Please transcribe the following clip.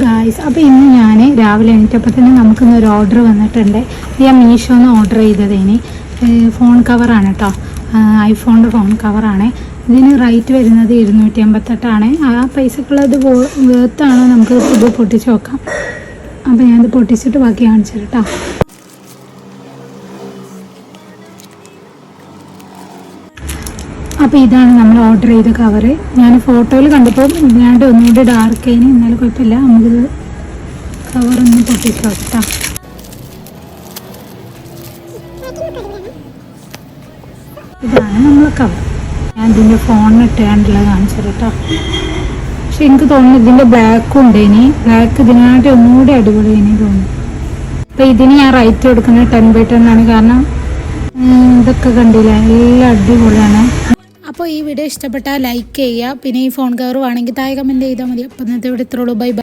Guys, അപ്പോൾ ഇന്ന് ഞാൻ രാവിലെ എണീറ്റപ്പോൾ തന്നെ നമുക്കിന്നൊരു ഓർഡർ വന്നിട്ടുണ്ട്. ഞാൻ മീഷോന്ന് ഓർഡർ ചെയ്തതേനി ഫോൺ കവറാണ് കേട്ടോ. ഐഫോണിൻ്റെ ഫോൺ കവറാണ്. ഇതിന് റേറ്റ് വരുന്നത് 258 ആ പൈസക്കുള്ളത് വേർത്താണോ നമുക്ക് ഇത് പൊട്ടിച്ച് നോക്കാം. അപ്പോൾ ഞാനിത് പൊട്ടിച്ചിട്ട് ബാക്കി കാണിച്ചു കേട്ടോ. അപ്പോൾ ഇതാണ് നമ്മൾ ഓർഡർ ചെയ്ത കവറ്. ഞാൻ ഫോട്ടോയിൽ കണ്ടപ്പോൾ ഇതിനാണ്ട് ഒന്നുകൂടി ഡാർക്ക് ആയിന്, എന്നാലും കുഴപ്പമില്ല. നമുക്കിത് കവറൊന്ന് പൊട്ടിച്ച് വെക്കാം. ഇതാണ് നമ്മളെ കവർ. ഞാൻ ഇതിൻ്റെ ഫോണിനിട്ട് കണ്ടുള്ളത് കാണിച്ചത് കേട്ടോ. പക്ഷെ എനിക്ക് തോന്നുന്നു ഇതിൻ്റെ ബ്ലാക്കും ഉണ്ട്. ഇനി ബ്ലാക്ക് ഇതിനായിട്ട് ഒന്നുകൂടി അടിപൊളി ഇനി തോന്നുന്നു. അപ്പോൾ ഇതിന് ഞാൻ റേറ്റ് കൊടുക്കുന്നത് 10/10 ആണ്. കാരണം ഇതൊക്കെ കണ്ടില്ല, എല്ലാം അടിപൊളിയാണ്. അപ്പോൾ ഈ വീഡിയോ ഇഷ്ടപ്പെട്ടാൽ ലൈക്ക് ചെയ്യുക. പിന്നെ ഈ ഫോൺ കവർ വേണമെങ്കിൽ താഴെ കമൻറ്റ് ചെയ്താൽ മതി. അപ്പോൾ ഇന്നത്തെ ഇവിടെ ഇത്രയുള്ളൂ. Bye by.